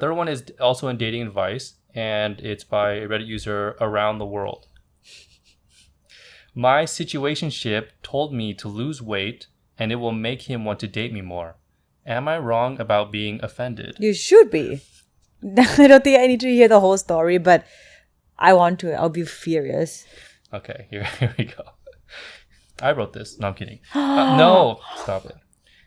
third one is also in dating advice, and it's by a Reddit user around the world. My situationship told me to lose weight and it will make him want to date me more. Am I wrong about being offended? You should be. I don't think I need to hear the whole story, but I want to. I'll be furious. Okay, here we go. I wrote this. No, I'm kidding. No, stop it.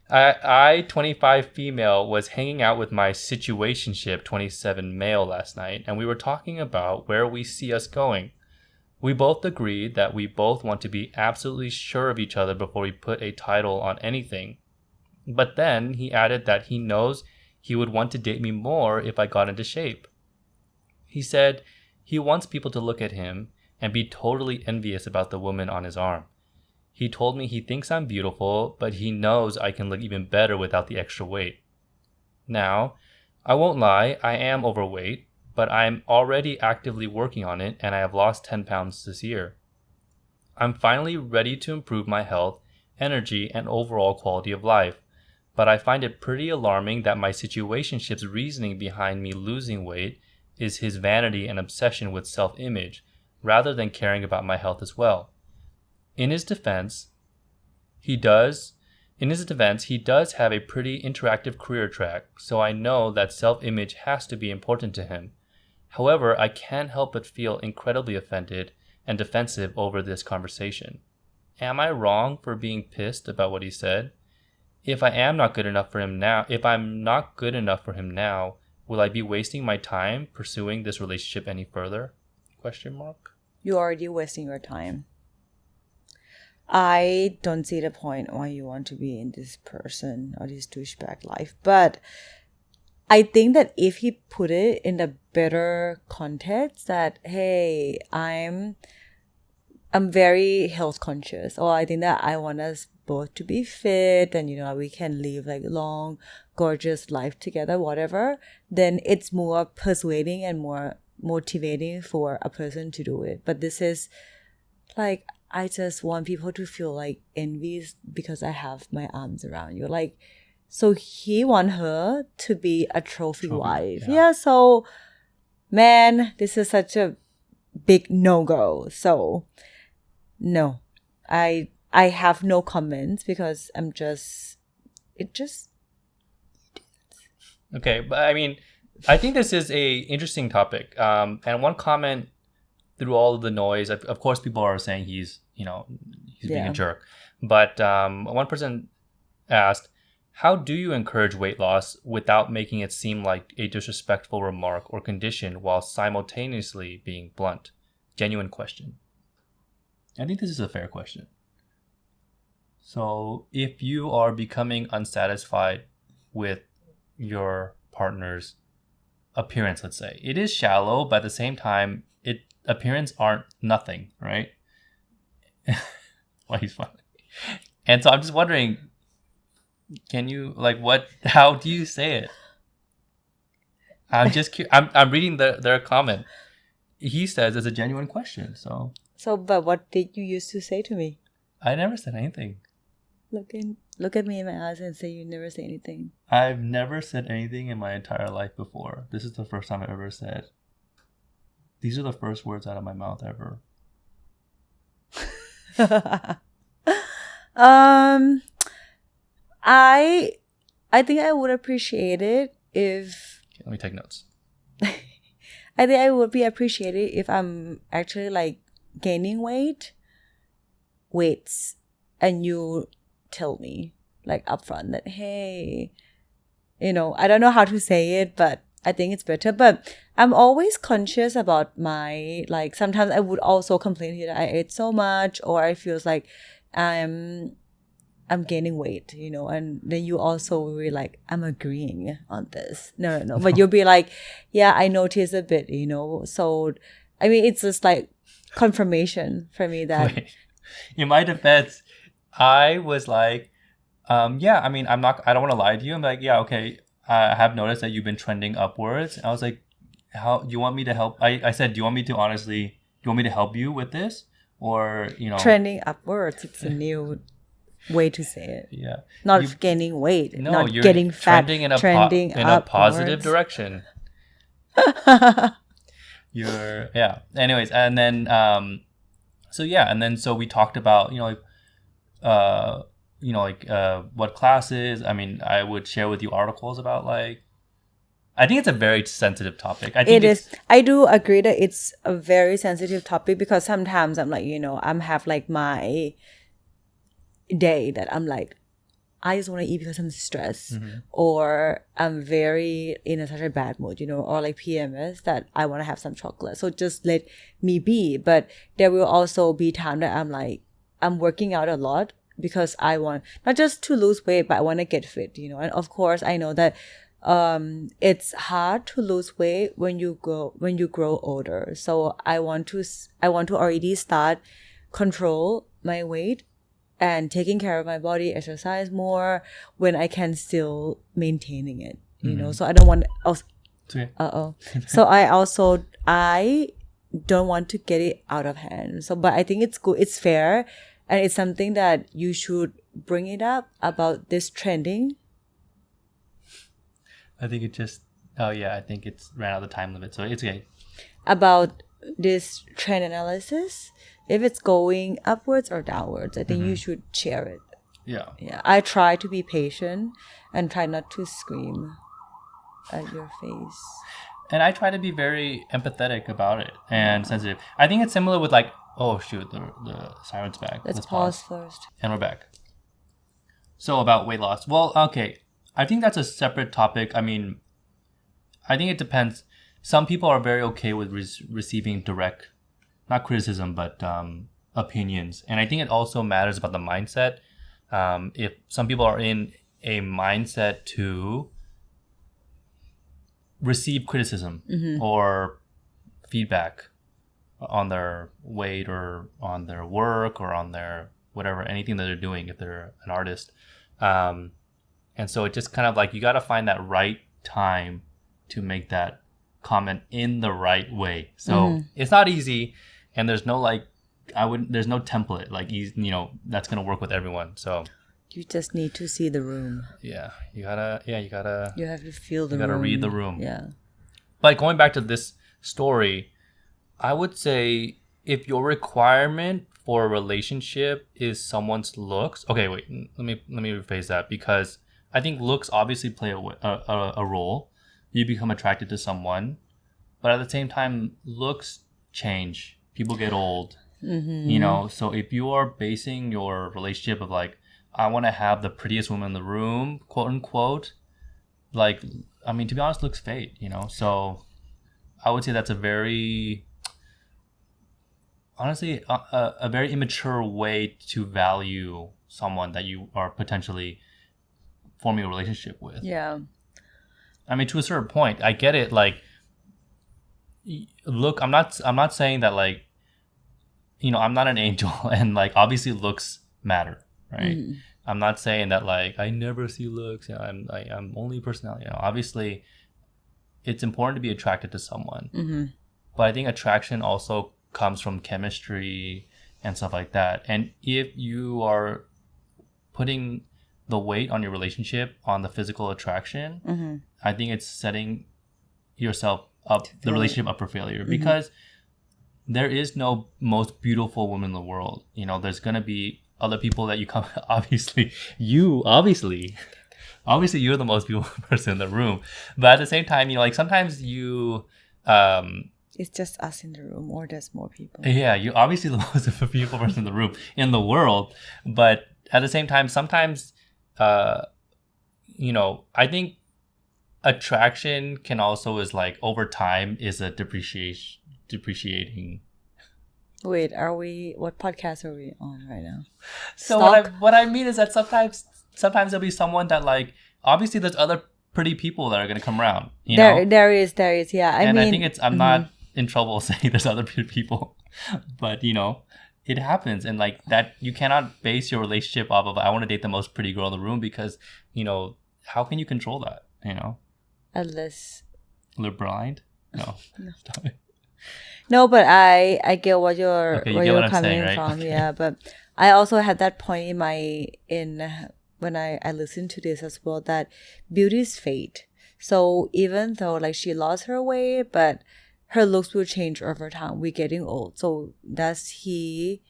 I, 25 female, was hanging out with my situationship, 27 male, last night, and we were talking about where we see us going. We both agreed that we both want to be absolutely sure of each other before we put a title on anything. But then he added that he knows he would want to date me more if I got into shape. He said he wants people to look at him and be totally envious about the woman on his arm. He told me he thinks I'm beautiful, but he knows I can look even better without the extra weight. Now, I won't lie, I am overweight, but I'm already actively working on it and I have lost 10 pounds this year. I'm finally ready to improve my health, energy, and overall quality of life, but I find it pretty alarming that my situationship's reasoning behind me losing weight is his vanity and obsession with self-image, rather than caring about my health as well. In his defense, he does have a pretty interactive career track, so I know that self-image has to be important to him. However, I can't help but feel incredibly offended and defensive over this conversation. Am I wrong for being pissed about what he said? If I'm not good enough for him now, will I be wasting my time pursuing this relationship any further? ? You're already wasting your time. I don't see the point why you want to be in this person or this douchebag life. But I think that if he put it in a better context that, hey, I'm very health conscious, or I think that I want us both to be fit and, we can live like long, gorgeous life together, whatever, then it's more persuading and more motivating for a person to do it. But this is like, I just want people to feel like envious because I have my arms around you. Like, so he want her to be a trophy wife. Yeah, so man, this is such a big no-go. So no, I have no comments because Okay, but I mean, I think this is a interesting topic. And one comment through all of the noise, of course, people are saying he's being a jerk. But one person asked, how do you encourage weight loss without making it seem like a disrespectful remark or condition while simultaneously being blunt? Genuine question. I think this is a fair question. So if you are becoming unsatisfied with your partner's appearance, let's say, it is shallow, but at the same time, appearance aren't nothing, right? Well, he's funny. And so I'm just wondering, can you, how do you say it? I'm just I'm reading their comment. He says it's a genuine question, so, but what did you used to say to me? I never said anything. Look at me in my eyes and say you never say anything. I've never said anything in my entire life before. This is the first time I've ever said. These are the first words out of my mouth ever. I think I would appreciate it if... Okay, let me take notes. I think I would be appreciated if I'm actually like gaining weights, and you tell me like upfront that, hey, I don't know how to say it, but I think it's better. But I'm always conscious about my, like, sometimes I would also complain that I ate so much, or I feel like I'm gaining weight, and then you also will be like, I'm agreeing on this. No. But you'll be like, yeah, I noticed a bit, So, I mean, it's just like confirmation for me that... Wait. In my defense, I was like, yeah, I mean, I don't want to lie to you. I'm like, yeah, okay. I have noticed that you've been trending upwards. I was like, how do you want me to help? I said, do you want me to help you with this? Or, Trending upwards. It's a new way to say it. Yeah. Not gaining weight. No, not you're getting fat. trending in a positive direction. Anyways, and then so we talked about what classes. I mean, I would share with you articles about like. I think it's a very sensitive topic. I think It is. I do agree that it's a very sensitive topic because sometimes I'm like, I'm have like my day that I'm like, I just want to eat because I'm stressed, or I'm very in such a bad mood, or like PMS that I want to have some chocolate. So just let me be. But there will also be time that I'm like, I'm working out a lot because I want not just to lose weight, but I want to get fit, And of course, I know that it's hard to lose weight when you grow older. So I want to already start control my weight and taking care of my body, exercise more when I can still maintaining it, so I don't want so I don't want to get it out of hand. So but I think it's good, it's fair, and it's something that you should bring it up about this trending. I think it just I think it's ran out of the time limit, so it's okay. About this trend analysis, if it's going upwards or downwards, I think you should share it. Yeah. I try to be patient and try not to scream at your face. And I try to be very empathetic about it and sensitive. I think it's similar with like, oh shoot, the siren's back. Let's pause first. And we're back. So about weight loss. Well, okay. I think that's a separate topic. I mean, I think it depends. Some people are very okay with receiving direct, not criticism, but opinions. And I think it also matters about the mindset. If some people are in a mindset to receive criticism or feedback on their weight or on their work or on their whatever, anything that they're doing, if they're an artist. And so it just kind of like, you got to find that right time to make that comment in the right way. So it's not easy, and there's no there's no template like that's going to work with everyone. So you just need to see the room. You have to feel the room. You got to read the room. Yeah. But going back to this story, I would say if your requirement for a relationship is someone's looks. Okay, wait. Let me rephrase that, because I think looks obviously play a role. You become attracted to someone, but at the same time, looks change. People get old. So if you are basing your relationship of like, I want to have the prettiest woman in the room, quote unquote, like, I mean, to be honest, looks fade. So I would say that's a very, honestly, a very immature way to value someone that you are potentially forming a relationship with. Yeah. I mean, to a certain point, I get it. Like, look, I'm not saying that like, I'm not an angel, and like obviously looks matter, right? I'm not saying that like I never see looks. I'm only personality. Obviously, it's important to be attracted to someone, but I think attraction also comes from chemistry and stuff like that. And if you are putting the weight on your relationship on the physical attraction, I think it's setting yourself up, the relationship up for failure, because there is no most beautiful woman in the world. There's gonna be other people that you come. Obviously you're the most beautiful person in the room, but at the same time, like sometimes you it's just us in the room, or there's more people. Yeah, you're obviously the most beautiful person in the room in the world, but at the same time, sometimes I think attraction can also is like over time is a depreciating. Wait, what podcast are we on right now? So what I mean is that sometimes there'll be someone that like, obviously there's other pretty people that are going to come around, there is, yeah. I think it's, I'm not in trouble saying there's other pretty people, but it happens. And like that, you cannot base your relationship off of, I want to date the most pretty girl in the room, because how can you control that? Unless they're blind. No. Stop it. No, but I get what you're coming saying, right? from. Okay. Yeah, but I also had that point when I listened to this as well, that beauty is fate. So even though like she lost her weight, but her looks will change over time. We're getting old. So does he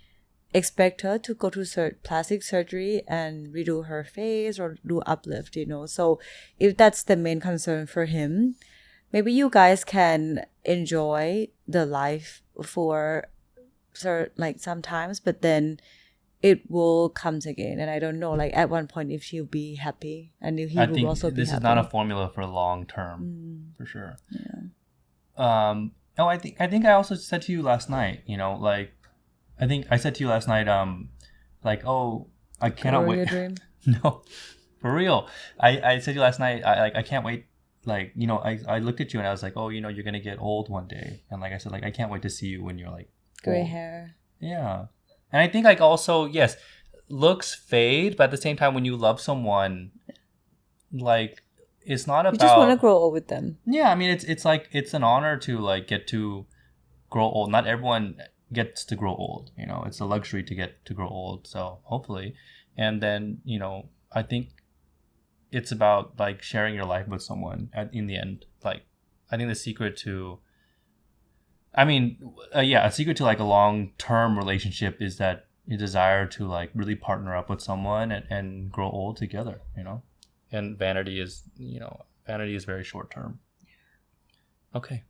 expect her to go to plastic surgery and redo her face or do uplift, So if that's the main concern for him, maybe you guys can enjoy the life for like sometimes, but then it will comes again. And I don't know, like at one point if she'll be happy and if he I will think also be this happy. is not a formula for long term, for sure. Yeah. I think I also said to you last night, like I think I said to you last night, like, oh, I cannot wait. Your dream? No, for real. I said to you last night, I can't wait. Like, I looked at you and I was like, oh, you're gonna get old one day, and like I said, like I can't wait to see you when you're like gray old. hair. Yeah, and I think like also yes, looks fade, but at the same time, when you love someone, like it's not about. You just want to grow old with them. Yeah, I mean it's like it's an honor to like get to grow old. Not everyone gets to grow old, it's a luxury to get to grow old, so hopefully. And then I think it's about like sharing your life with someone in the end. Like I think the secret to a secret to like a long-term relationship is that you desire to like really partner up with someone and grow old together, and vanity is very short term. Okay.